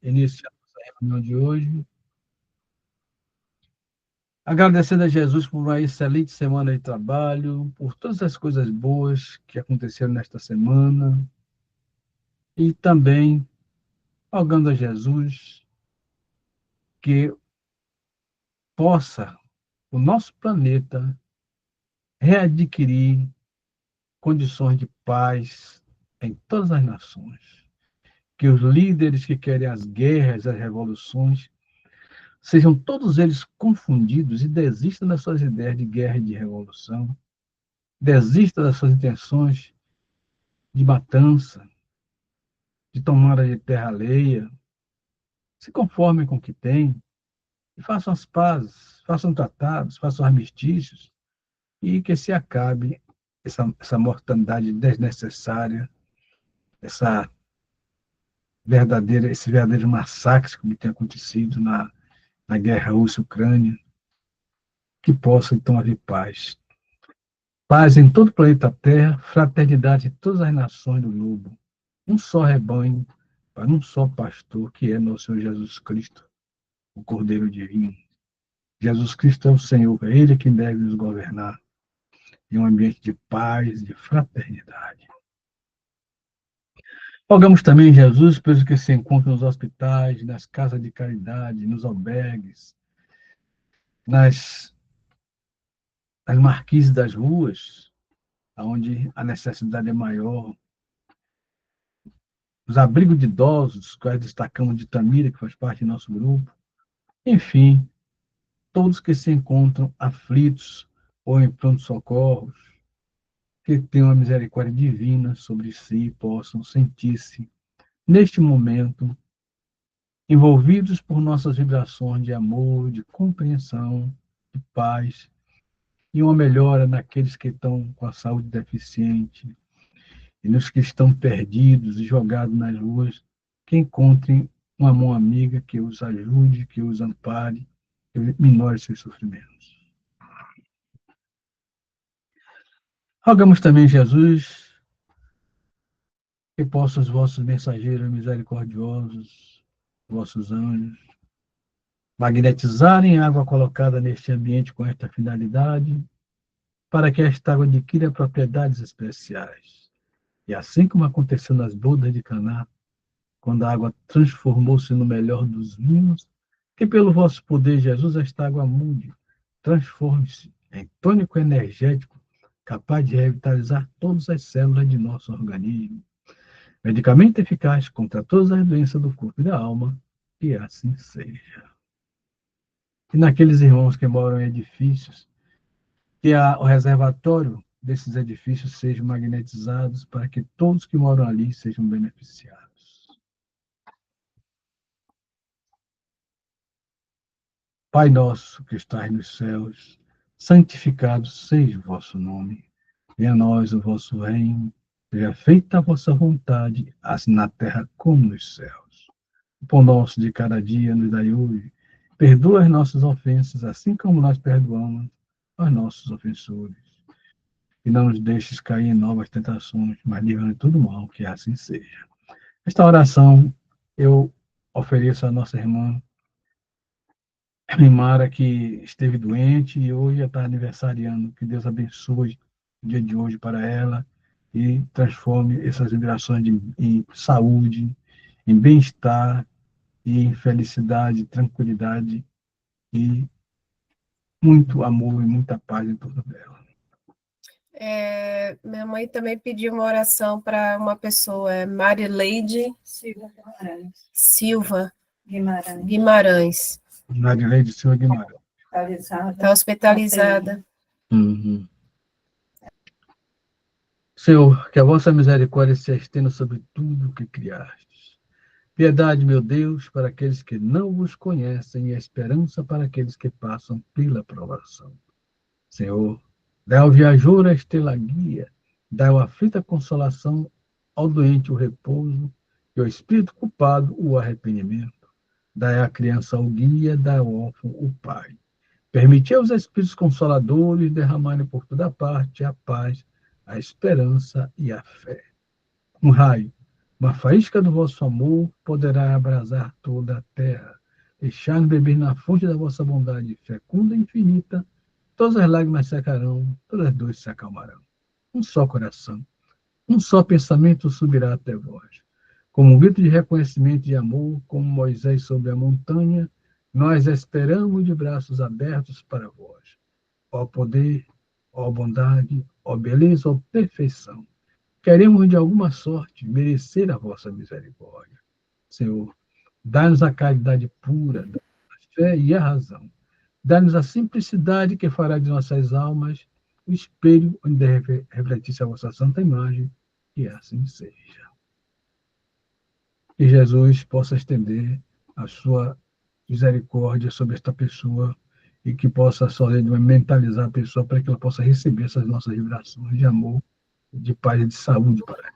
iniciar a reunião de hoje, agradecendo a Jesus por uma excelente semana de trabalho, por todas as coisas boas que aconteceram nesta semana, e também rogando a Jesus que possa o nosso planeta readquirir condições de paz em todas as nações, que os líderes que querem as guerras, as revoluções, sejam todos eles confundidos e desistam das suas ideias de guerra e de revolução, desistam das suas intenções de matança, de tomada de terra alheia, se conformem com o que têm e façam as pazes, façam tratados, façam armistícios e que se acabe essa mortandade desnecessária, essa esse verdadeiro massacre que tem acontecido na guerra Rússia-Ucrânia, que possa então haver paz. Paz em todo o planeta Terra, fraternidade em todas as nações do globo. Um só rebanho, para um só pastor, que é nosso Senhor Jesus Cristo, o Cordeiro Divino. Jesus Cristo é o Senhor, é Ele quem deve nos governar em um ambiente de paz, de fraternidade. Rogamos também, Jesus, pelos que se encontram nos hospitais, nas casas de caridade, nos albergues, nas marquises das ruas, onde a necessidade é maior, os abrigos de idosos, quais destacamos de Tamira, que faz parte do nosso grupo, enfim, todos que se encontram aflitos ou em pronto-socorros, que tenham a misericórdia divina sobre si e possam sentir-se, neste momento, envolvidos por nossas vibrações de amor, de compreensão, de paz, e uma melhora naqueles que estão com a saúde deficiente, e nos que estão perdidos e jogados nas ruas, que encontrem uma mão amiga que os ajude, que os ampare, que minore seus sofrimentos. Rogamos também, Jesus, que possam os vossos mensageiros misericordiosos, vossos anjos, magnetizarem a água colocada neste ambiente com esta finalidade, para que esta água adquira propriedades especiais. E assim como aconteceu nas bodas de Caná, quando a água transformou-se no melhor dos vinhos, que pelo vosso poder, Jesus, esta água mude, transforme-se em tônico energético, capaz de revitalizar todas as células de nosso organismo. Medicamento eficaz contra todas as doenças do corpo e da alma, que assim seja. E naqueles irmãos que moram em edifícios, que o reservatório desses edifícios sejam magnetizados para que todos que moram ali sejam beneficiados. Pai nosso que estás nos céus, santificado seja o vosso nome. Venha a nós o vosso reino, seja feita a vossa vontade, assim na terra como nos céus. O pão nosso de cada dia nos dai hoje. Perdoa as nossas ofensas, assim como nós perdoamos aos nossos ofensores. E não nos deixes cair em novas tentações, mas livra-nos de todo mal, que assim seja. Esta oração eu ofereço à nossa irmã Mara, que esteve doente e hoje está aniversariando. Que Deus abençoe o dia de hoje para ela e transforme essas vibrações em saúde, em bem-estar e em felicidade, tranquilidade e muito amor e muita paz em torno dela. Minha mãe também pediu uma oração para uma pessoa, Marileide Silva Guimarães. Marileide Silva Guimarães. Está hospitalizada. Uhum. Senhor, que a vossa misericórdia se estenda sobre tudo o que criastes. Piedade, meu Deus, para aqueles que não vos conhecem e a esperança para aqueles que passam pela provação. Senhor, dá ao viajor a estrela guia, dá ao aflito a consolação, ao doente o repouso e ao espírito culpado o arrependimento. Dá à criança o guia, dá ao órfão o pai. Permiti aos espíritos consoladores derramarem por toda parte a paz, a esperança e a fé. Um raio Uma faísca do vosso amor poderá abrasar toda a terra. Deixai-nos beber na fonte da vossa bondade fecunda e infinita. Todas as lágrimas secarão, todas as dores se acalmarão. Um só coração, um só pensamento subirá até vós. Como um grito de reconhecimento e amor, como Moisés sobre a montanha, nós esperamos de braços abertos para vós. Ó poder, ó bondade, ó beleza, ó perfeição. Queremos, de alguma sorte, merecer a vossa misericórdia. Senhor, dá-nos a caridade pura, a fé e a razão. Dá-nos a simplicidade que fará de nossas almas o espelho onde deve refletir-se a vossa santa imagem, e assim seja. Que Jesus possa estender a sua misericórdia sobre esta pessoa e que possa só mentalizar a pessoa para que ela possa receber essas nossas vibrações de amor, de paz e de saúde para ela.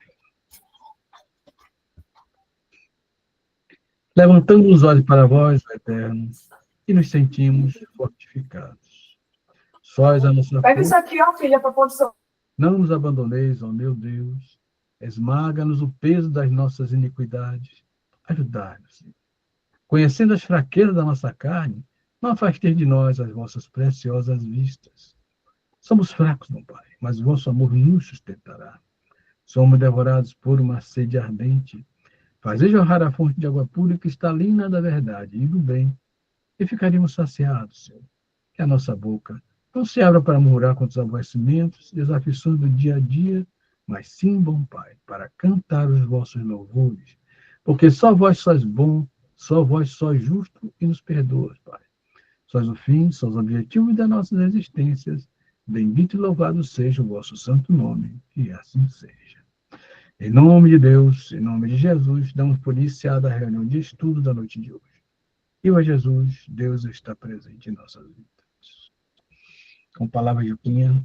Levantando os olhos para vós, ó Eterno, e nos sentimos fortificados. Sóis a nossa Pega isso força. aqui, ó, filha, para produção. Não nos abandoneis, ó meu Deus. Esmaga-nos o peso das nossas iniquidades. Ajudai-nos, Senhor. Conhecendo as fraquezas da nossa carne, não afasteis de nós as vossas preciosas vistas. Somos fracos, meu Pai, mas o vosso amor nos sustentará. Somos devorados por uma sede ardente. Fazei jorrar a fonte de água pura e cristalina da verdade e do bem, e ficaríamos saciados, Senhor. Que a nossa boca não se abra para murmurar contra os aborrecimentos e as aflições do dia a dia, mas sim, bom Pai, para cantar os vossos louvores, porque só vós sois bom, só vós sois justo e nos perdoas, Pai. Sois o fim, sois o objetivo das nossas existências. Bendito e louvado seja o vosso santo nome, e assim seja. Em nome de Deus, em nome de Jesus, damos por iniciada a reunião de estudo da noite de hoje. E ó Jesus, Deus está presente em nossas vidas. Com palavras de Cunha.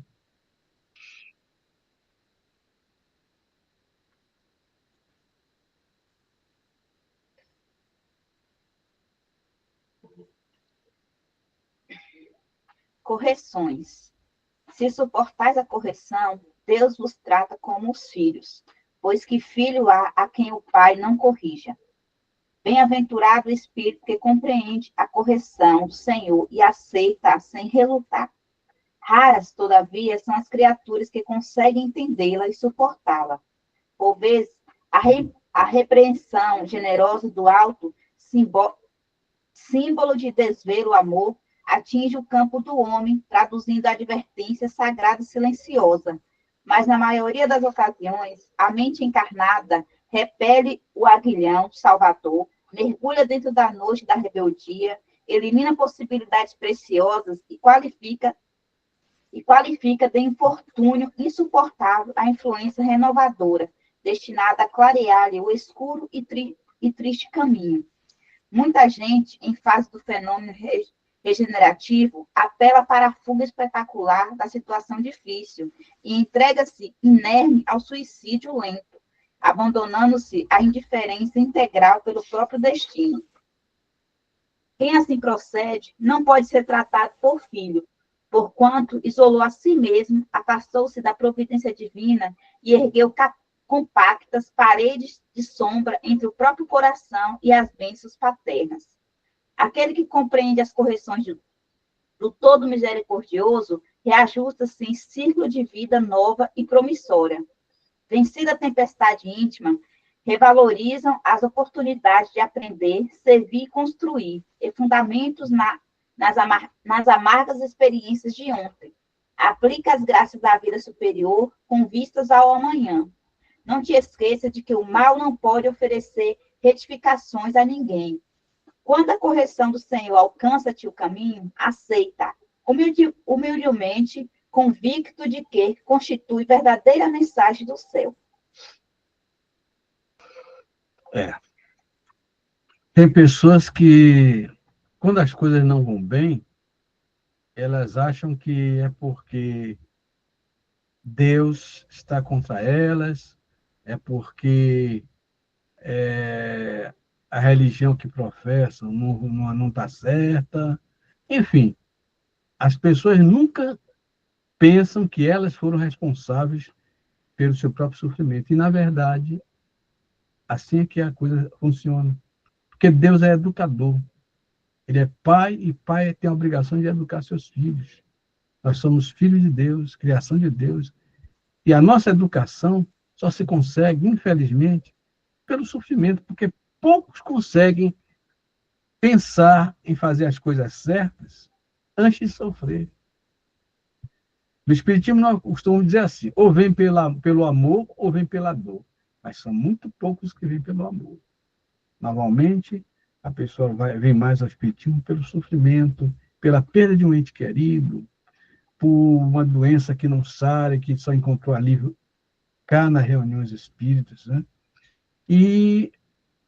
Correções. Se suportais a correção, Deus vos trata como os filhos, pois que filho há a quem o pai não corrija. Bem-aventurado o espírito que compreende a correção do Senhor e aceita sem relutar. Raras, todavia, são as criaturas que conseguem entendê-la e suportá-la. Por vezes, a repreensão generosa do alto, símbolo de desvelo amor, atinge o campo do homem, traduzindo a advertência sagrada e silenciosa. Mas, na maioria das ocasiões, a mente encarnada repele o aguilhão salvador, mergulha dentro da noite da rebeldia, elimina possibilidades preciosas e qualifica de infortúnio insuportável a influência renovadora, destinada a clarear-lhe o escuro e triste caminho. Muita gente, em fase do fenômeno regenerativo, apela para a fuga espetacular da situação difícil e entrega-se inerme ao suicídio lento, abandonando-se à indiferença integral pelo próprio destino. Quem assim procede não pode ser tratado por filho, porquanto isolou a si mesmo, afastou-se da providência divina e ergueu compactas paredes de sombra entre o próprio coração e as bênçãos paternas. Aquele que compreende as correções do todo misericordioso reajusta-se em círculo de vida nova e promissora. Vencida a tempestade íntima, revalorizam as oportunidades de aprender, servir e construir, e fundamentos nas amargas experiências de ontem. Aplica as graças da vida superior com vistas ao amanhã. Não te esqueça de que o mal não pode oferecer retificações a ninguém. Quando a correção do Senhor alcança-te o caminho, aceita humildemente, convicto de que constitui verdadeira mensagem do céu. Tem pessoas que, quando as coisas não vão bem, elas acham que é porque Deus está contra elas, é porque a religião que professam não está certa. Enfim, as pessoas nunca pensam que elas foram responsáveis pelo seu próprio sofrimento. E, na verdade, Assim é que a coisa funciona. Porque Deus é educador. Ele é pai, e pai tem a obrigação de educar seus filhos. Nós somos filhos de Deus, criação de Deus. E a nossa educação só se consegue, infelizmente, pelo sofrimento, porque poucos conseguem pensar em fazer as coisas certas antes de sofrer. No Espiritismo, nós costumamos dizer assim: ou vem pelo amor, ou vem pela dor. Mas são muito poucos que vêm pelo amor. Normalmente, a pessoa vem mais ao Espiritismo pelo sofrimento, pela perda de um ente querido, por uma doença que não sara, que só encontrou alívio cá nas reuniões espíritas, né? E,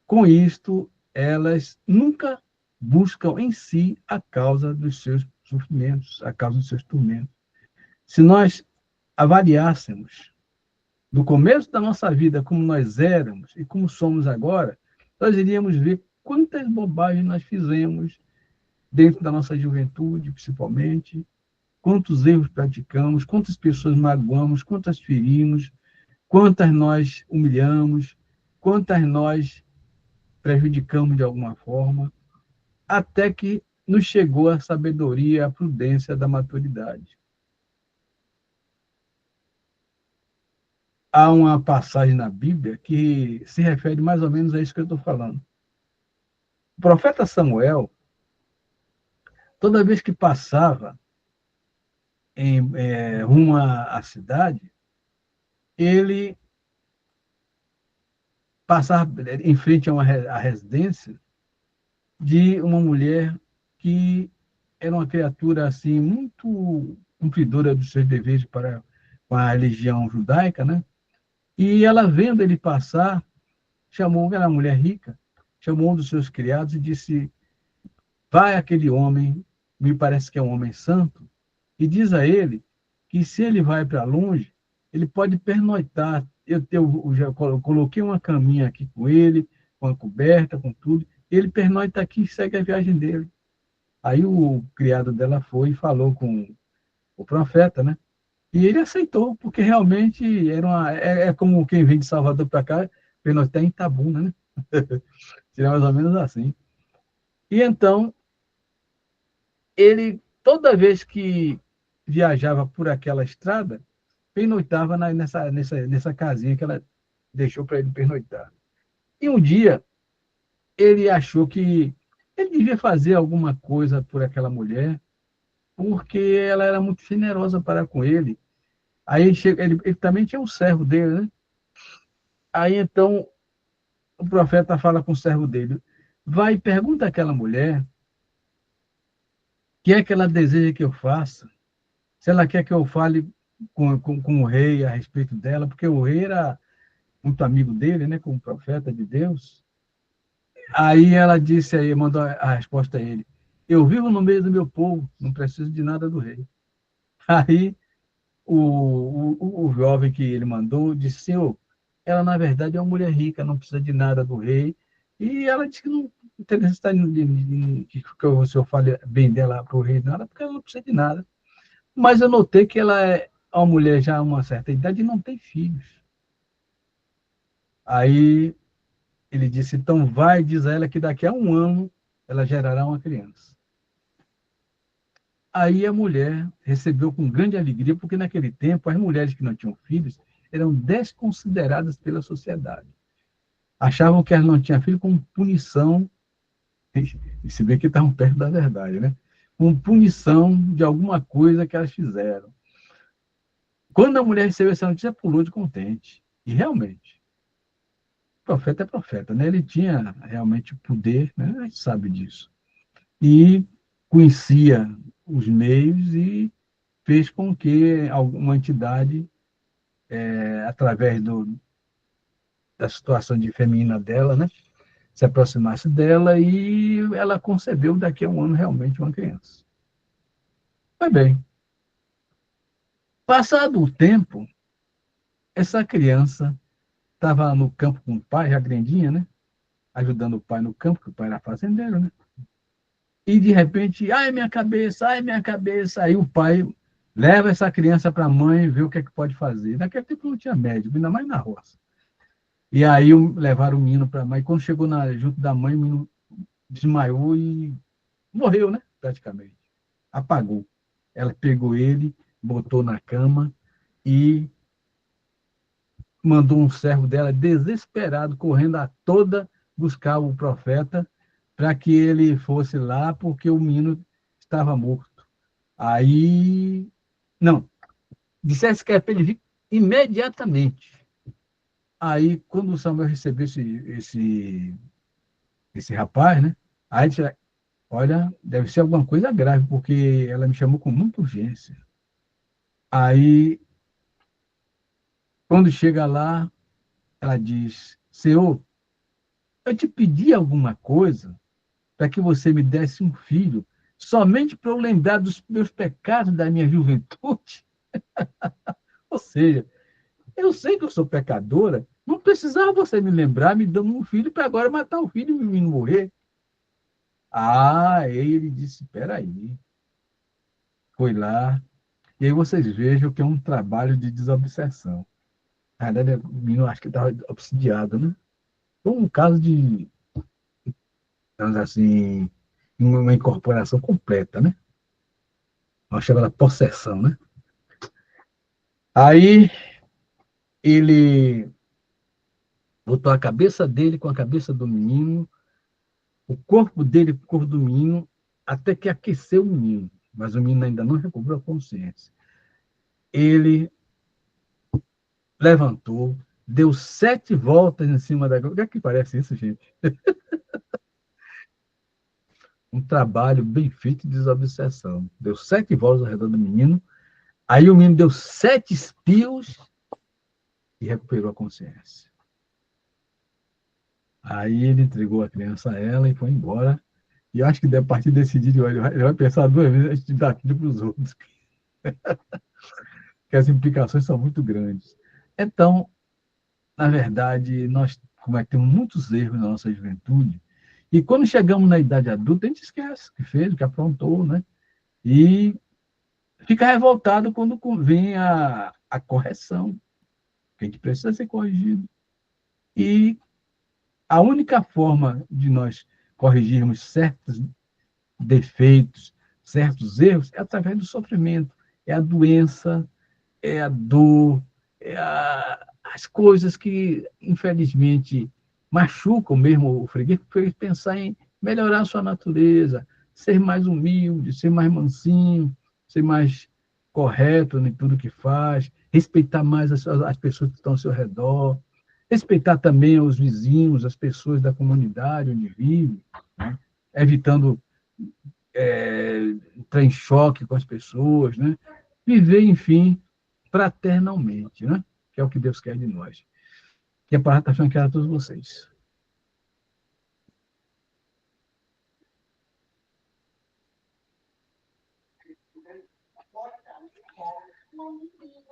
com isto, elas nunca buscam em si a causa dos seus sofrimentos, a causa dos seus tormentos. Se nós avaliássemos do começo da nossa vida como nós éramos e como somos agora, nós iríamos ver quantas bobagens nós fizemos dentro da nossa juventude, principalmente, quantos erros praticamos, quantas pessoas magoamos, quantas ferimos, quantas nós humilhamos, quantas nós prejudicamos de alguma forma, até que nos chegou a sabedoria, a prudência da maturidade. Há uma passagem na Bíblia que se refere mais ou menos a isso que eu estou falando. O profeta Samuel, toda vez que passava rumo à cidade, ele passava em frente à residência de uma mulher que era uma criatura assim muito cumpridora dos seus deveres para com a religião judaica, né? E ela, vendo ele passar, chamou, ela era uma mulher rica, chamou um dos seus criados e disse: vai aquele homem, me parece que é um homem santo, e diz a ele que se ele vai para longe, ele pode pernoitar. Eu já coloquei uma caminha aqui com ele, com a coberta, com tudo, ele pernoita aqui e segue a viagem dele. Aí o criado dela foi e falou com o profeta, né? E ele aceitou, porque realmente é como quem vem de Salvador para cá, pernoitar em Itabuna, né? Seria mais ou menos assim. E então, ele, toda vez que viajava por aquela estrada, pernoitava nessa casinha que ela deixou para ele pernoitar. E um dia, ele achou que ele devia fazer alguma coisa por aquela mulher, porque ela era muito generosa para com ele. Aí ele também tinha um servo dele, né? Aí então o profeta fala com o servo dele: vai e pergunta àquela mulher o que é que ela deseja que eu faça, se ela quer que eu fale com o rei a respeito dela, porque o rei era muito amigo dele, né, como profeta de Deus. Aí ela disse, aí mandou a resposta a ele: eu vivo no meio do meu povo, não preciso de nada do rei. Aí o jovem que ele mandou disse: senhor, ela na verdade é uma mulher rica, não precisa de nada do rei. E ela disse que não tem necessidade que o senhor fale bem dela para o rei, nada, porque ela não precisa de nada. Mas eu notei que ela é uma mulher já a uma certa idade e não tem filhos. Aí ele disse: então vai, diz a ela que daqui a 1 ano ela gerará uma criança. Aí a mulher recebeu com grande alegria, porque naquele tempo as mulheres que não tinham filhos eram desconsideradas pela sociedade. Achavam que elas não tinham filho como punição, e se vê que estavam perto da verdade, né? Como punição de alguma coisa que elas fizeram. Quando a mulher recebeu essa notícia, pulou de contente. E realmente, o profeta é profeta, né? Ele tinha realmente poder, né? A gente sabe disso. E conhecia os meios e fez com que alguma entidade, através da situação de feminina dela, né, se aproximasse dela, e ela concebeu daqui a 1 ano realmente uma criança. Pois bem, passado o tempo, essa criança estava no campo com o pai, já grandinha, né, ajudando o pai no campo, que o pai era fazendeiro, né, e de repente, ai minha cabeça, ai minha cabeça, aí o pai leva essa criança para a mãe, vê o que é que pode fazer. Naquele tempo não tinha médico, ainda mais na roça. E aí levaram o menino para a mãe. Quando chegou junto da mãe, o menino desmaiou e morreu, né? Praticamente. Apagou. Ela pegou ele, botou na cama e mandou um servo dela, desesperado, correndo a toda, buscar o profeta para que ele fosse lá, porque o menino estava morto. Aí, não, dissesse que era para ele vir imediatamente. Aí, quando o Samuel recebeu esse rapaz, né? Aí disse, olha, deve ser alguma coisa grave, porque ela me chamou com muita urgência. Aí, quando chega lá, ela diz, Senhor, eu te pedi alguma coisa para que você me desse um filho, somente para eu lembrar dos meus pecados da minha juventude. Ou seja, eu sei que eu sou pecadora, não precisava você me lembrar, me dando um filho para agora matar o filho e o menino morrer. Ah, aí ele disse, espera aí. Foi lá, e aí vocês vejam que é um trabalho de desobsessão. Na verdade, o menino acho que estava obsidiado, né? Foi um caso de, digamos assim, uma incorporação completa, né? Uma chamada possessão, né? Aí ele botou a cabeça dele com a cabeça do menino, o corpo dele com o corpo do menino, até que aqueceu o menino. Mas o menino ainda não recobrou a consciência. Ele levantou, deu 7 voltas em cima da. O que é que parece isso, gente? Um trabalho bem feito de desobsessão. Deu 7 voltas ao redor do menino. Aí o menino deu 7 espios e recuperou a consciência. Aí ele entregou a criança a ela e foi embora. E acho que a partir desse dia ele vai pensar 2 vezes antes de dar aquilo para os outros, que as implicações são muito grandes. Então, na verdade, nós cometemos muitos erros na nossa juventude. E quando chegamos na idade adulta, a gente esquece o que fez, o que aprontou, né? E fica revoltado quando vem a correção, que a gente precisa ser corrigido. E a única forma de nós corrigirmos certos defeitos, certos erros, é através do sofrimento. É a doença, é a dor, as coisas que, infelizmente, machucam mesmo o freguês, fez pensar em melhorar a sua natureza, ser mais humilde, ser mais mansinho, ser mais correto em tudo que faz, respeitar mais as pessoas que estão ao seu redor, respeitar também os vizinhos, as pessoas da comunidade onde vive, né? Evitando entrar em choque com as pessoas, né? Viver, enfim, fraternalmente, né? Que é o que Deus quer de nós. E a palavra está franqueada a todos vocês.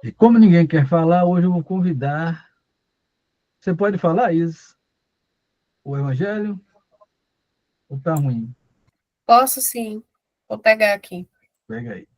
E como ninguém quer falar, hoje eu vou convidar. Você pode falar, Isa? O Evangelho? Ou está ruim? Posso sim. Vou pegar aqui. Pega aí.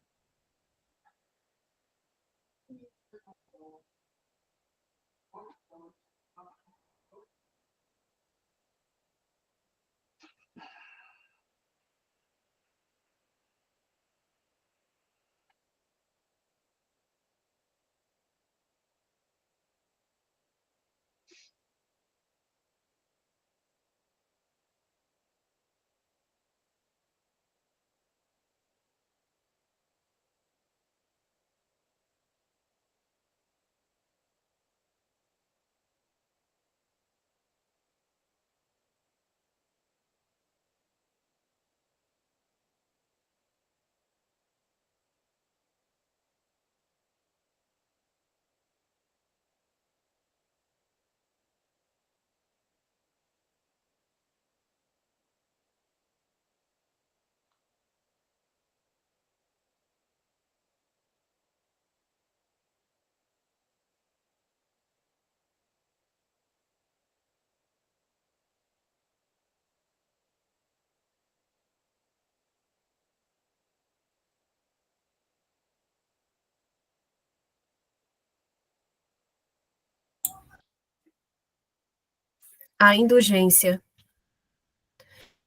A indulgência.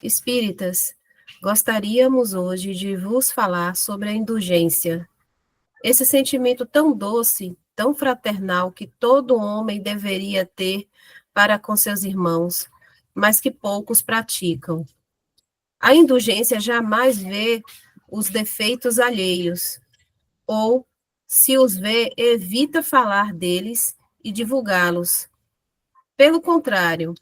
Espíritas, gostaríamos hoje de vos falar sobre a indulgência. Esse sentimento tão doce, tão fraternal que todo homem deveria ter para com seus irmãos, mas que poucos praticam. A indulgência jamais vê os defeitos alheios, ou, se os vê, evita falar deles e divulgá-los. Pelo contrário,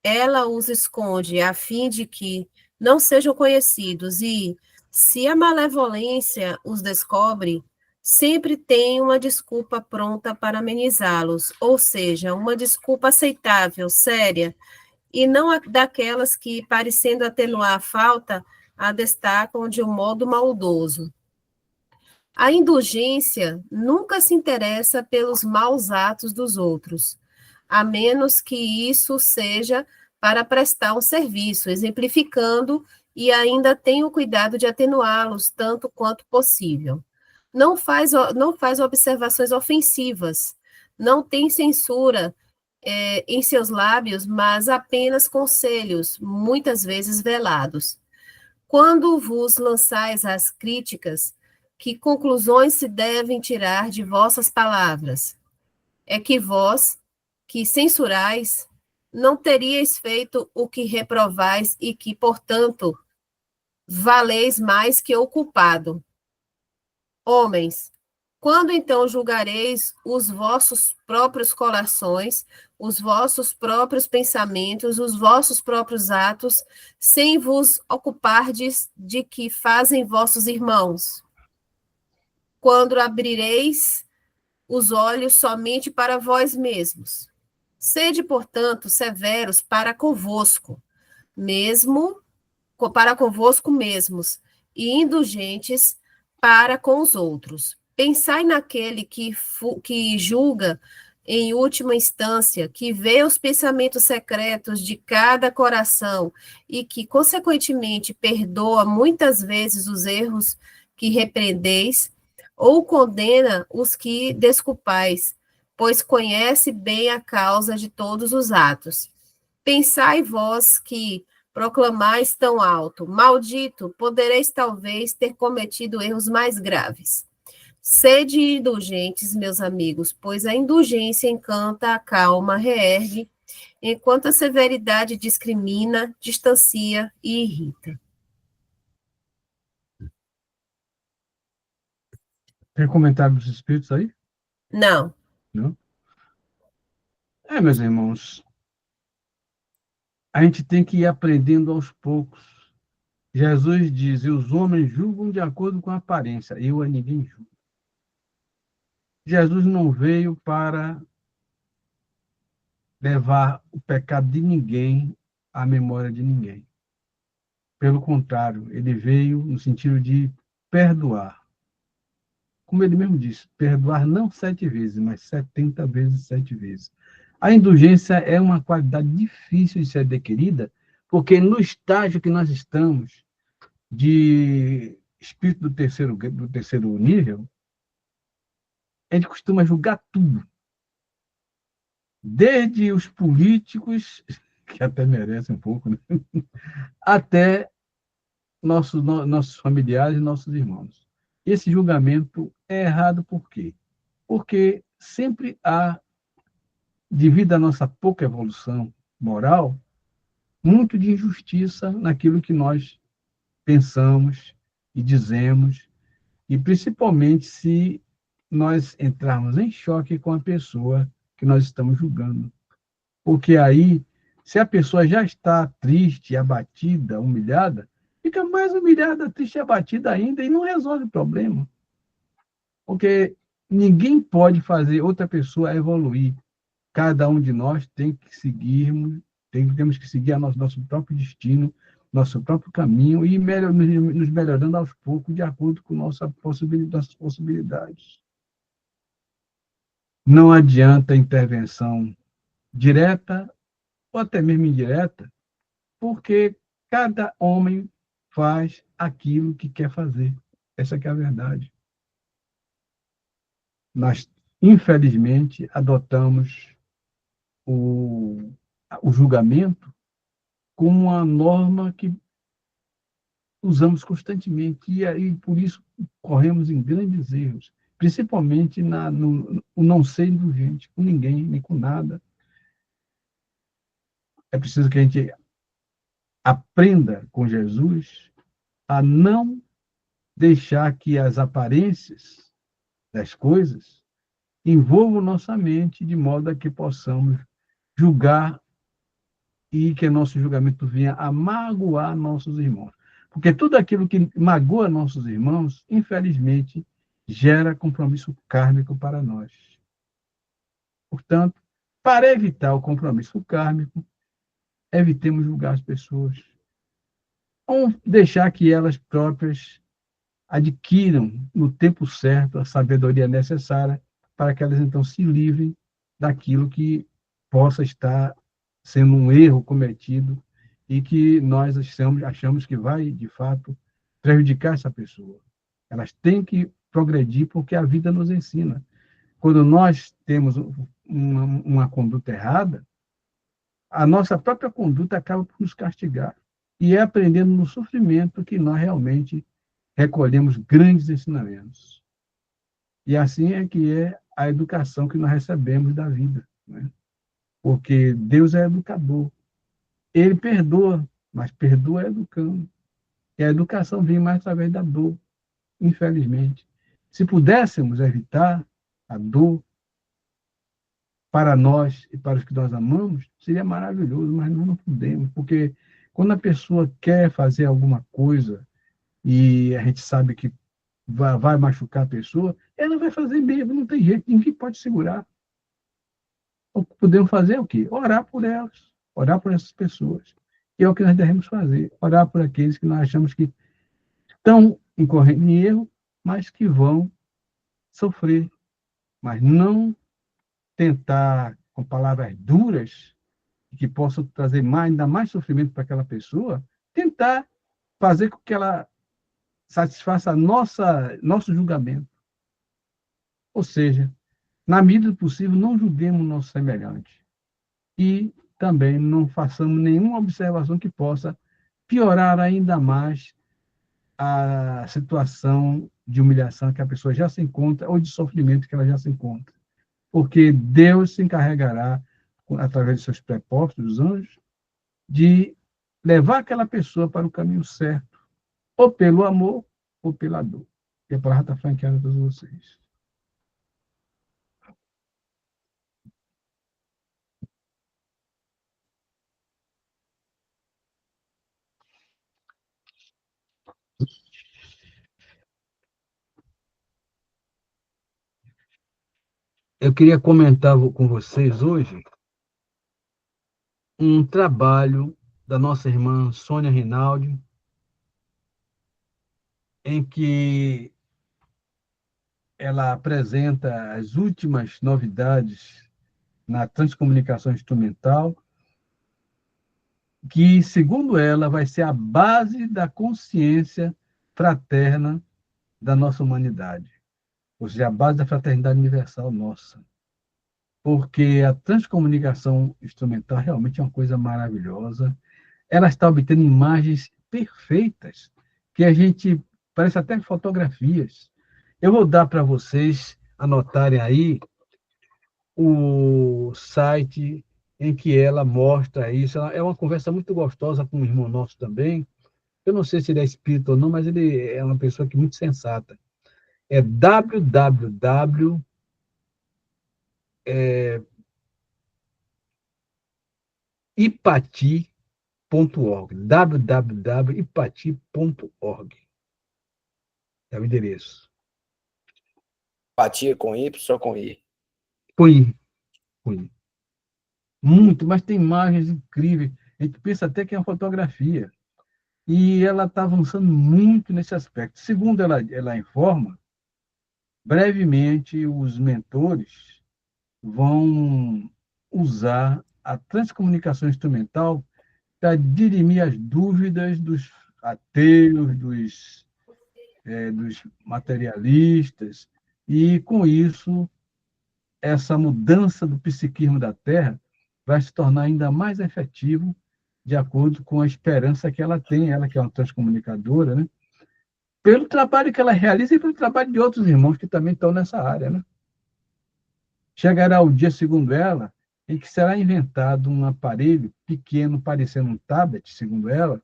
ela os esconde a fim de que não sejam conhecidos e, se a malevolência os descobre, sempre tem uma desculpa pronta para amenizá-los, ou seja, uma desculpa aceitável, séria, e não daquelas que, parecendo atenuar a falta, a destacam de um modo maldoso. A indulgência nunca se interessa pelos maus atos dos outros, a menos que isso seja para prestar um serviço, exemplificando e ainda tem o cuidado de atenuá-los tanto quanto possível. Não faz observações ofensivas, não tem censura em seus lábios, mas apenas conselhos, muitas vezes velados. Quando vos lançais as críticas, que conclusões se devem tirar de vossas palavras? É que vós, que censurais, não teríeis feito o que reprovais e que, portanto, valeis mais que o culpado. Homens, quando então julgareis os vossos próprios corações, os vossos próprios pensamentos, os vossos próprios atos, sem vos ocupardes de que fazem vossos irmãos? Quando abrireis os olhos somente para vós mesmos. Sede, portanto, severos para convosco, para convosco mesmos, e indulgentes para com os outros. Pensai naquele que julga em última instância, que vê os pensamentos secretos de cada coração e que, consequentemente, perdoa muitas vezes os erros que repreendeis, ou condena os que desculpais, pois conhece bem a causa de todos os atos. Pensai vós que proclamais tão alto, maldito, podereis talvez ter cometido erros mais graves. Sede indulgentes, meus amigos, pois a indulgência encanta, acalma, reergue, enquanto a severidade discrimina, distancia e irrita. Tem comentário dos espíritos aí? Não. Não? Meus irmãos, a gente tem que ir aprendendo aos poucos. Jesus diz, e os homens julgam de acordo com a aparência, eu a ninguém julgo. Jesus não veio para levar o pecado de ninguém à memória de ninguém. Pelo contrário, ele veio no sentido de perdoar. Como ele mesmo disse, perdoar não 7 vezes, mas 70 vezes 7 vezes. A indulgência é uma qualidade difícil de ser adquirida, porque no estágio que nós estamos, de espírito do terceiro nível, a gente costuma julgar tudo. Desde os políticos, que até merecem um pouco, né? Até nossos familiares e nossos irmãos. Esse julgamento é errado por quê? Porque sempre há, devido à nossa pouca evolução moral, muito de injustiça naquilo que nós pensamos e dizemos, e principalmente se nós entrarmos em choque com a pessoa que nós estamos julgando. Porque aí, se a pessoa já está triste, abatida, humilhada, fica mais humilhada, triste e abatida ainda e não resolve o problema. Porque ninguém pode fazer outra pessoa evoluir. Cada um de nós tem que seguirmos, temos que seguir nosso próprio destino, nosso próprio caminho e nos melhorando aos poucos de acordo com nossas possibilidades. Não adianta intervenção direta ou até mesmo indireta, porque cada homem faz aquilo que quer fazer. Essa que é a verdade. Nós, infelizmente, adotamos o o julgamento como uma norma que usamos constantemente, e aí por isso corremos em grandes erros, principalmente no não ser indulgente com ninguém, nem com nada. É preciso que a gente aprenda com Jesus a não deixar que as aparências das coisas envolvam nossa mente de modo a que possamos julgar e que nosso julgamento venha a magoar nossos irmãos. Porque tudo aquilo que magoa nossos irmãos, infelizmente, gera compromisso kármico para nós. Portanto, para evitar o compromisso kármico, evitemos julgar as pessoas. Vamos deixar que elas próprias adquiram, no tempo certo, a sabedoria necessária para que elas, então, se livrem daquilo que possa estar sendo um erro cometido e que nós achamos que vai, de fato, prejudicar essa pessoa. Elas têm que progredir porque a vida nos ensina. Quando nós temos uma conduta errada, a nossa própria conduta acaba por nos castigar. E é aprendendo no sofrimento que nós realmente recolhemos grandes ensinamentos. E assim é que é a educação que nós recebemos da vida, né? Porque Deus é educador. Ele perdoa, mas perdoa educando. E a educação vem mais através da dor, infelizmente. Se pudéssemos evitar a dor para nós e para os que nós amamos, seria maravilhoso, mas nós não podemos, porque quando a pessoa quer fazer alguma coisa e a gente sabe que vai machucar a pessoa, ela vai fazer mesmo, não tem jeito, ninguém pode segurar. O que podemos fazer é o quê? Orar por elas, orar por essas pessoas. E é o que nós devemos fazer, orar por aqueles que nós achamos que estão incorrendo em erro, mas que vão sofrer. Mas não tentar, com palavras duras, que possam trazer ainda mais sofrimento para aquela pessoa, tentar fazer com que ela satisfaça nosso julgamento. Ou seja, na medida do possível, não julguemos o nosso semelhante. E também não façamos nenhuma observação que possa piorar ainda mais a situação de humilhação que a pessoa já se encontra ou de sofrimento que ela já se encontra. Porque Deus se encarregará, através de seus prepostos, os anjos, de levar aquela pessoa para o caminho certo, ou pelo amor, ou pela dor. E a palavra está franqueada a todos vocês. Eu queria comentar com vocês hoje um trabalho da nossa irmã Sônia Rinaldi, em que ela apresenta as últimas novidades na transcomunicação instrumental, que, segundo ela, vai ser a base da consciência fraterna da nossa humanidade, ou seja, a base da fraternidade universal nossa. Porque a transcomunicação instrumental realmente é uma coisa maravilhosa. Ela está obtendo imagens perfeitas, que a gente parece até fotografias. Eu vou dar para vocês anotarem aí o site em que ela mostra isso. É uma conversa muito gostosa com um irmão nosso também. Eu não sei se ele é espírita ou não, mas ele é uma pessoa que é muito sensata. É www ipati.org, www.ipati.org. É o endereço. Empatia com Y ou com I? Põe. Muito, mas tem imagens incríveis. A gente pensa até que é uma fotografia. E ela está avançando muito nesse aspecto. Segundo ela informa, brevemente os mentores vão usar a transcomunicação instrumental para dirimir as dúvidas dos ateus, dos materialistas, e, com isso, essa mudança do psiquismo da Terra vai se tornar ainda mais efetivo de acordo com a esperança que ela tem, ela que é uma transcomunicadora, né? Pelo trabalho que ela realiza e pelo trabalho de outros irmãos que também estão nessa área, né? Chegará o dia, segundo ela, em que será inventado um aparelho pequeno, parecendo um tablet, segundo ela,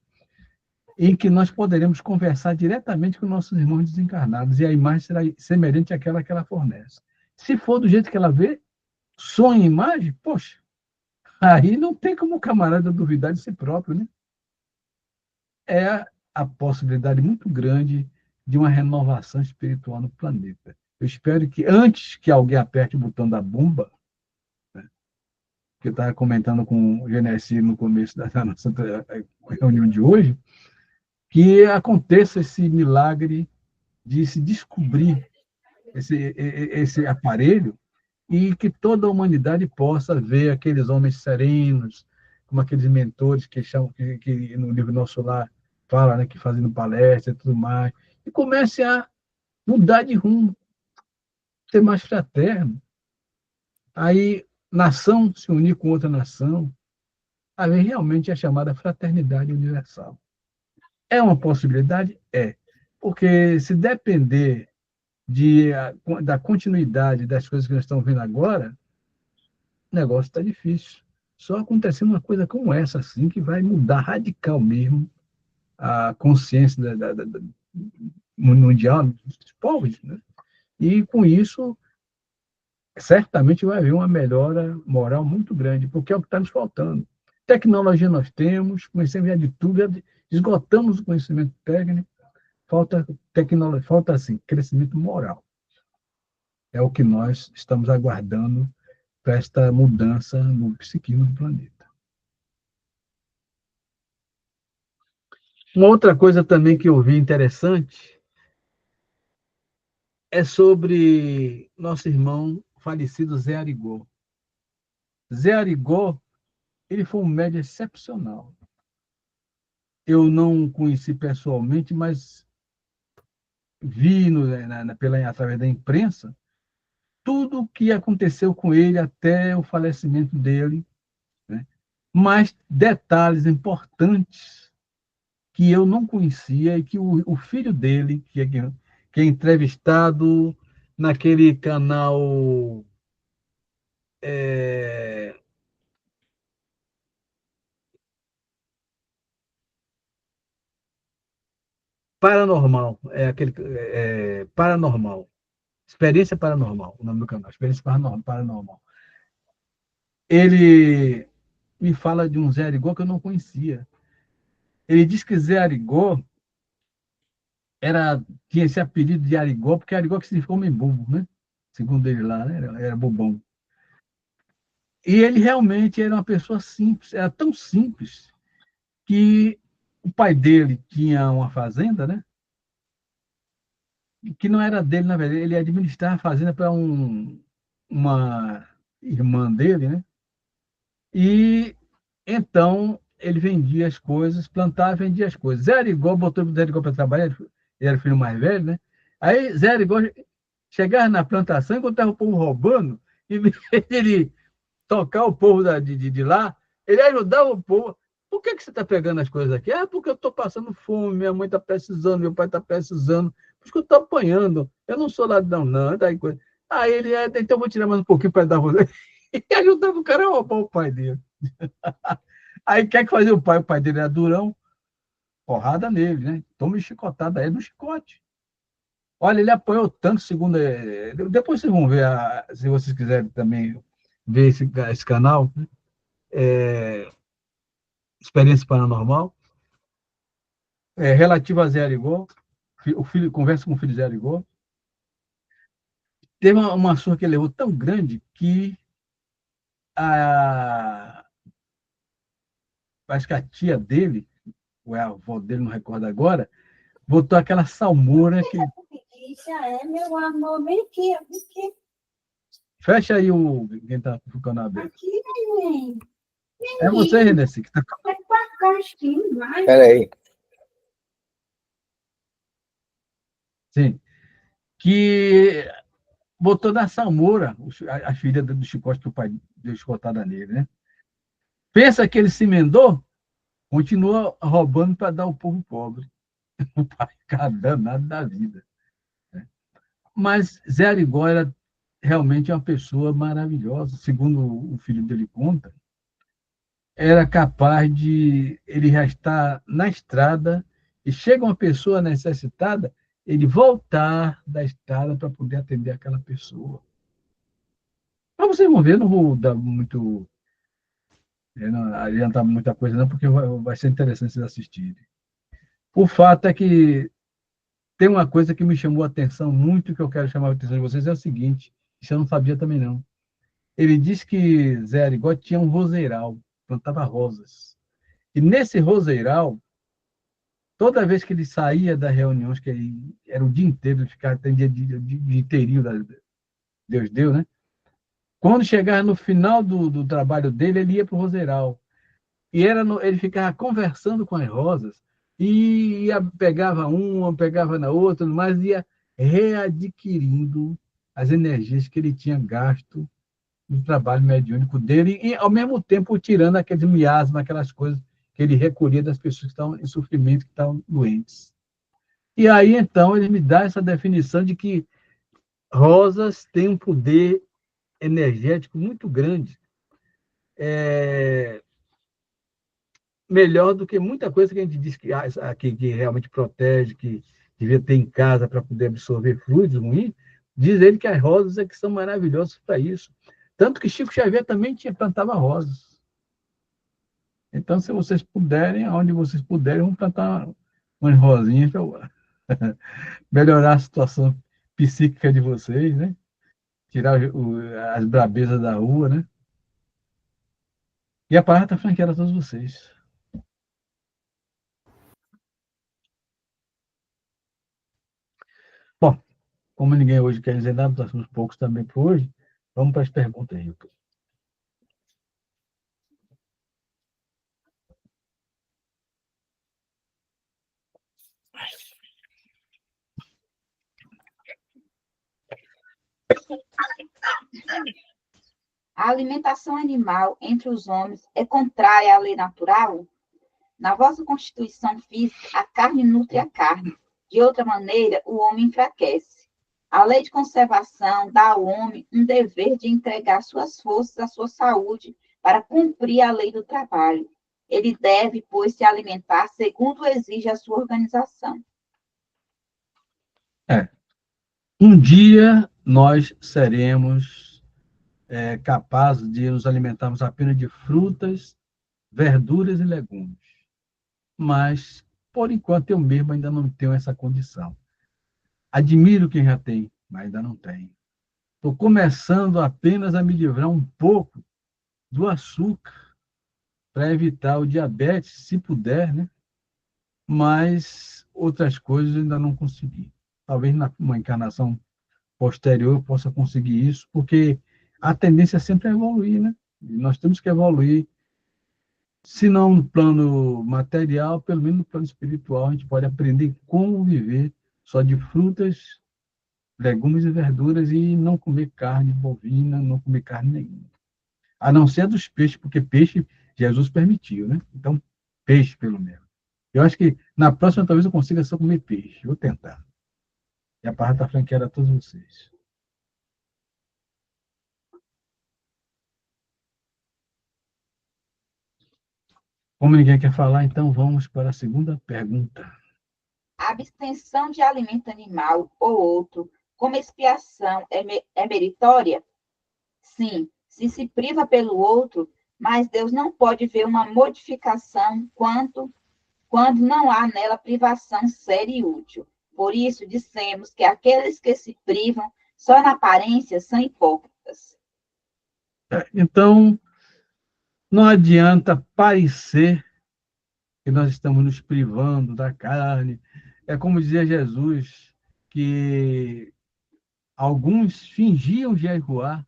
em que nós poderemos conversar diretamente com nossos irmãos desencarnados, e a imagem será semelhante àquela que ela fornece. Se for do jeito que ela vê, som e imagem, poxa, aí não tem como o camarada duvidar de si próprio, né? É a possibilidade muito grande de uma renovação espiritual no planeta. Eu espero que, antes que alguém aperte o botão da bomba, né, que eu estava comentando com o Genesi no começo da nossa reunião de hoje, que aconteça esse milagre de se descobrir esse aparelho e que toda a humanidade possa ver aqueles homens serenos, como aqueles mentores que chamam, que no livro Nosso Lar fala, né, que fazendo palestra e tudo mais, e comece a mudar de rumo, ser mais fraterno. Aí, nação se unir com outra nação, aí realmente é a chamada fraternidade universal. É uma possibilidade? É. Porque se depender da continuidade das coisas que nós estamos vendo agora, o negócio está difícil. Só acontecendo uma coisa como essa, assim, que vai mudar radical mesmo a consciência mundial dos povos, né? E, com isso, certamente vai haver uma melhora moral muito grande, porque é o que está nos faltando. Tecnologia nós temos, conhecemos já de tudo, esgotamos o conhecimento técnico, falta tecnologia, falta, assim, crescimento moral. É o que nós estamos aguardando para esta mudança no psiquismo do planeta. Uma outra coisa também que eu vi interessante é sobre nosso irmão falecido Zé Arigó. Zé Arigó, ele foi um médium excepcional. Eu não o conheci pessoalmente, mas vi através da imprensa tudo o que aconteceu com ele até o falecimento dele, né? Mas detalhes importantes que eu não conhecia e que o filho dele, que é entrevistado naquele canal é, Paranormal, Paranormal, Experiência Paranormal, o nome do canal, Experiência Paranormal. Ele me fala de um Zé Arigó que eu não conhecia. Ele diz que Zé Arigó tinha esse apelido de Arigó, porque Arigó que significa homem bobo, né? Segundo ele lá, né? Era bobão. E ele realmente era uma pessoa simples, era tão simples que o pai dele tinha uma fazenda, né? Que não era dele, na verdade, ele administrava a fazenda para uma irmã dele, né? E então ele vendia as coisas, plantava e vendia as coisas. Zé Arigó botou o Zé Arigó para trabalhar, ele era o filho mais velho, né? Aí Zé Arigó chegava na plantação, encontrava o povo roubando, e ele tocar o povo de lá, ele ajudava o povo. Por que você está pegando as coisas aqui? Ah, porque eu estou passando fome, minha mãe está precisando, meu pai está precisando, por isso que eu estou apanhando. Eu não sou ladrão, não. Daí, coisa. Aí ele, então eu vou tirar mais um pouquinho para dar você. E ajudava o cara a roubar o pai dele. Aí quer que fazer o pai? O pai dele era durão, porrada nele, né? Toma chicotada aí no chicote. Olha, ele apanhou tanto, segundo. Depois vocês vão ver, se vocês quiserem também ver esse canal, né? Experiência Paranormal, relativo a Zé Arigó, o filho conversa com o filho de Zé Arigó. Teve uma surra que ele levou tão grande que acho que a tia dele, ou é a avó dele, não recordo agora, botou aquela salmoura que. Isso é, meu amor, vem aqui, vem aqui. Fecha aí quem está com o canal aberto. Aqui, neném. É você, Renessi, que está. Vai pra cá, Chiquinho, vai. Peraí. Sim. Que botou na salmoura a filha do chicote que o pai deu chicotada nele, né? Pensa que ele se emendou? Continua roubando para dar ao povo pobre. Não vai ficar danado da vida. Né? Mas Zé Arigó era realmente uma pessoa maravilhosa, segundo o filho dele conta, era capaz de ele já estar na estrada e chega uma pessoa necessitada, ele voltar da estrada para poder atender aquela pessoa. Mas vocês vão ver, não vou dar muito, não adiantar muita coisa não, porque vai ser interessante vocês assistirem. O fato é que tem uma coisa que me chamou a atenção muito, que eu quero chamar a atenção de vocês, é o seguinte, isso eu não sabia também não. Ele disse que Zé Arigó tinha um roseiral, plantava rosas. E nesse roseiral, toda vez que ele saía das reuniões, que ele, era o dia inteiro, ele ficava até de inteirinho, Deus deu, né? Quando chegava no final do trabalho dele, ele ia para o roseiral. E ele ficava conversando com as rosas, e pegava uma, pegava na outra, mas ia readquirindo as energias que ele tinha gasto no trabalho mediúnico dele, e ao mesmo tempo tirando aqueles miasmas, aquelas coisas que ele recolhia das pessoas que estavam em sofrimento, que estavam doentes. E aí, então, ele me dá essa definição de que rosas têm um poder energético muito grande, melhor do que muita coisa que a gente diz que realmente protege, que devia ter em casa para poder absorver fluidos ruins. Diz ele que as rosas é que são maravilhosas para isso. Tanto que Chico Xavier também plantava rosas. Então, se vocês puderem, onde vocês puderem, vão plantar umas rosinhas para melhorar a situação psíquica de vocês, né? Tirar as brabezas da rua, né? E a palavra está franqueada a todos vocês. Bom, como ninguém hoje quer dizer nada, nós somos poucos também por hoje, vamos para as perguntas, Hilton. A alimentação animal entre os homens é contrária à lei natural? Na vossa constituição física, a carne nutre a carne. De outra maneira, o homem enfraquece. A lei de conservação dá ao homem um dever de entregar suas forças à sua saúde para cumprir a lei do trabalho. Ele deve, pois, se alimentar segundo exige a sua organização. Um dia nós seremos capazes de nos alimentarmos apenas de frutas, verduras e legumes. Mas, por enquanto, eu mesmo ainda não tenho essa condição. Admiro quem já tem, mas ainda não tem. Estou começando apenas a me livrar um pouco do açúcar para evitar o diabetes, se puder, né? Mas outras coisas ainda não consegui. Talvez numa encarnação posterior eu possa conseguir isso, porque a tendência sempre é evoluir, né? E nós temos que evoluir, se não no plano material, pelo menos no plano espiritual, a gente pode aprender como viver só de frutas, legumes e verduras e não comer carne bovina, não comer carne nenhuma. A não ser dos peixes, porque peixe Jesus permitiu, né? Então, peixe, pelo menos. Eu acho que na próxima talvez eu consiga só comer peixe. Vou tentar. E a palavra está franqueada a todos vocês. Como ninguém quer falar, então vamos para a segunda pergunta. A abstenção de alimento animal ou outro como expiação é meritória? Sim, se priva pelo outro, mas Deus não pode ver uma modificação quando não há nela privação séria e útil. Por isso, dissemos que aqueles que se privam só na aparência são hipócritas. Então, não adianta parecer que nós estamos nos privando da carne. É como dizia Jesus, que alguns fingiam jejuar,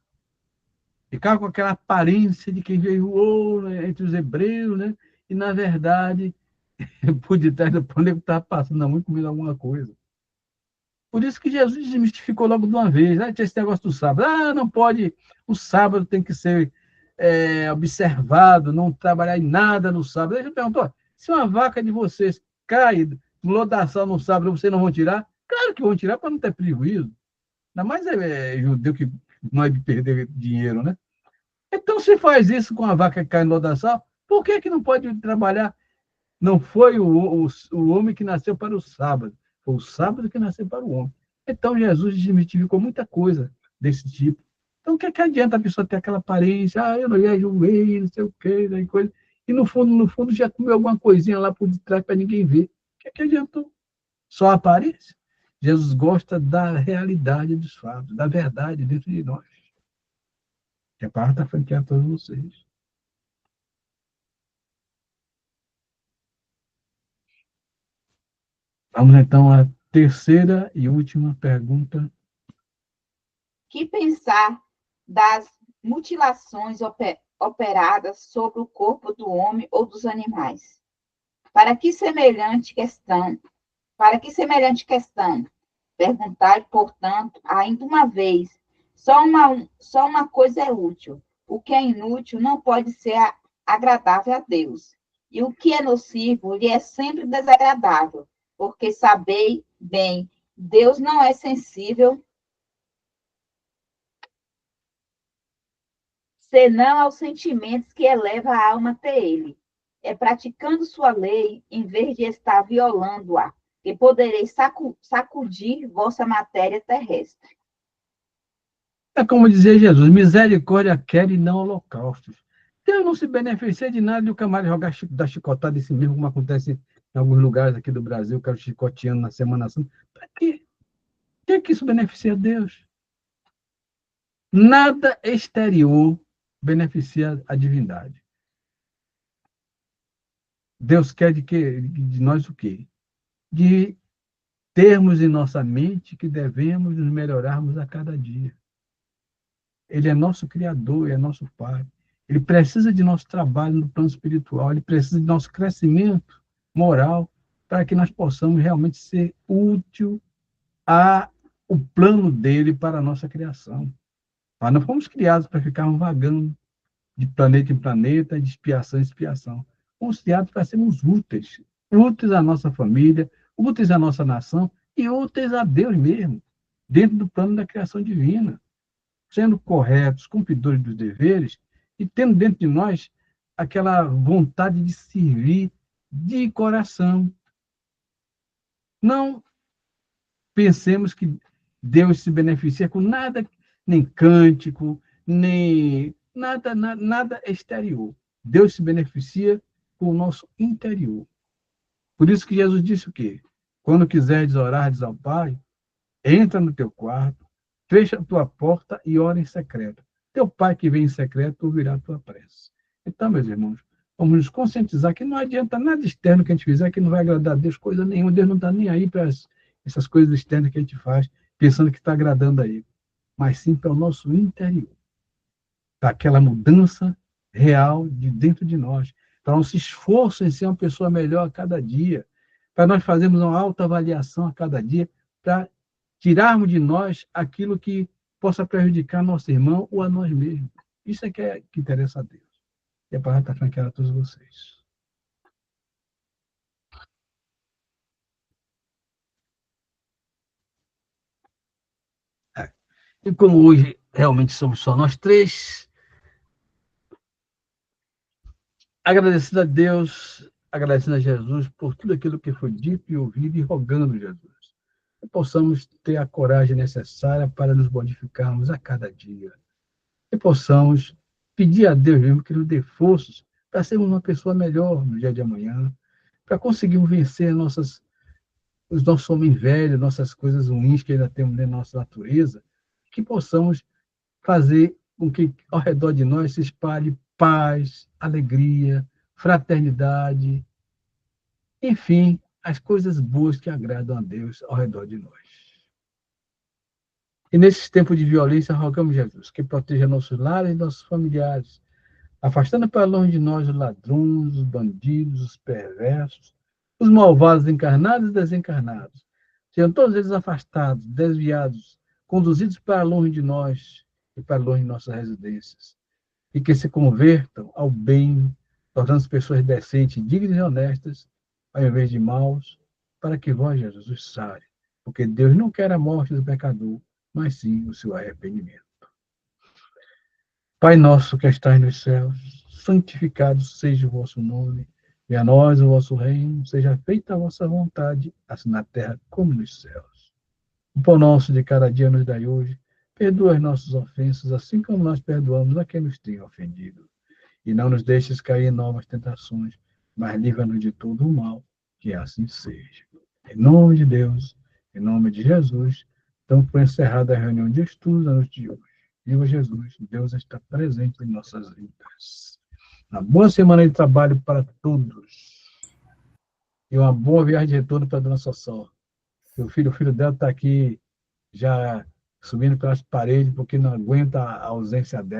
ficavam com aquela aparência de quem jejuou, né, entre os hebreus, né? E, na verdade, por detrás do pano, ele estava passando a mão comendo alguma coisa. Por isso que Jesus desmistificou logo de uma vez. Tinha esse negócio do sábado. Não pode, o sábado tem que ser observado, não trabalhar em nada no sábado. Deixa eu perguntar, se uma vaca de vocês cai no lodaçal no sábado, vocês não vão tirar? Claro que vão tirar para não ter prejuízo. Ainda mais judeu que não é de perder dinheiro, né? Então, se faz isso com a vaca que cai no lodaçal, por que não pode trabalhar? Não foi o homem que nasceu para o sábado, foi o sábado que nasceu para o homem. Então, Jesus desmistificou muita coisa desse tipo. Então, o que adianta a pessoa ter aquela aparência, eu não ia joelho, não sei o quê, né, coisa, e no fundo já comeu alguma coisinha lá por detrás para ninguém ver. O que adiantou? Só a aparência? Jesus gosta da realidade dos fatos, da verdade dentro de nós. Que a palavra está franqueando a todos vocês. Vamos então à terceira e última pergunta. Que pensar das mutilações operadas sobre o corpo do homem ou dos animais? Para que semelhante questão? Perguntar, portanto, ainda uma vez, só uma coisa é útil. O que é inútil não pode ser agradável a Deus. E o que é nocivo lhe é sempre desagradável, porque sabei bem, Deus não é sensível senão aos sentimentos que eleva a alma até ele. É praticando sua lei, em vez de estar violando-a, que podereis sacudir vossa matéria terrestre. É como dizia Jesus, misericórdia quer e não holocaustos. Deus não se beneficia de nada de o camarada jogar da chicotada em si mesmo, como acontece em alguns lugares aqui do Brasil, que é o chicoteando na Semana Santa. Para quê? O que isso beneficia a Deus? Nada exterior beneficia a divindade. Deus quer de nós o quê? De termos em nossa mente que devemos nos melhorarmos a cada dia. Ele é nosso Criador, é nosso Pai. Ele precisa de nosso trabalho no plano espiritual, ele precisa de nosso crescimento moral para que nós possamos realmente ser útil ao plano dele para a nossa criação. Nós não fomos criados para ficarmos vagando de planeta em planeta, de expiação em expiação. Fomos criados para sermos úteis, úteis à nossa família, úteis à nossa nação e úteis a Deus mesmo, dentro do plano da criação divina, sendo corretos, cumpridores dos deveres e tendo dentro de nós aquela vontade de servir de coração. Não pensemos que Deus se beneficia com nada, nem cântico, nem nada exterior. Deus se beneficia com o nosso interior. Por isso que Jesus disse o quê? Quando quiseres orar, diz ao Pai, entra no teu quarto, fecha a tua porta e ora em secreto. Teu Pai que vem em secreto ouvirá a tua prece. Então, meus irmãos, vamos nos conscientizar que não adianta nada externo que a gente fizer que não vai agradar a Deus coisa nenhuma. Deus não está nem aí para essas coisas externas que a gente faz, pensando que está agradando a Ele. Mas sim para o nosso interior. Para aquela mudança real de dentro de nós. Para o nosso esforço em ser uma pessoa melhor a cada dia. Para nós fazermos uma autoavaliação a cada dia. Para tirarmos de nós aquilo que possa prejudicar nosso irmão ou a nós mesmos. Isso é que interessa a Deus. E a palavra está franqueada a todos vocês. E como hoje realmente somos só nós três, agradecendo a Deus, agradecendo a Jesus por tudo aquilo que foi dito e ouvido e rogando Jesus, que possamos ter a coragem necessária para nos modificarmos a cada dia. Que possamos pedir a Deus mesmo que nos dê forças para sermos uma pessoa melhor no dia de amanhã, para conseguirmos vencer os nossos homens velhos, nossas coisas ruins que ainda temos na nossa natureza, que possamos fazer com que ao redor de nós se espalhe paz, alegria, fraternidade, enfim, as coisas boas que agradam a Deus ao redor de nós. E nesses tempos de violência, rogamos Jesus que proteja nossos lares e nossos familiares, afastando para longe de nós os ladrões, os bandidos, os perversos, os malvados encarnados e desencarnados. Sejam todos eles afastados, desviados, conduzidos para longe de nós e para longe de nossas residências. e que se convertam ao bem, tornando-se pessoas decentes, dignas e honestas, ao invés de maus, para que vós, Jesus, os sare. Porque Deus não quer a morte do pecador, mas sim o seu arrependimento. Pai nosso que estais nos céus, santificado seja o vosso nome, venha a nós o vosso reino, seja feita a vossa vontade, assim na terra como nos céus. O pão nosso de cada dia nos dai hoje, perdoa as nossas ofensas, assim como nós perdoamos a quem nos tem ofendido. E não nos deixes cair em novas tentações, mas livra-nos de todo o mal, que assim seja. Em nome de Deus, em nome de Jesus, então foi encerrada a reunião de estudos da noite de hoje. Viva Jesus, Deus está presente em nossas vidas. Uma boa semana de trabalho para todos. E uma boa viagem de retorno para a Dona Sossó. O filho dela está aqui já subindo pelas paredes porque não aguenta a ausência dela.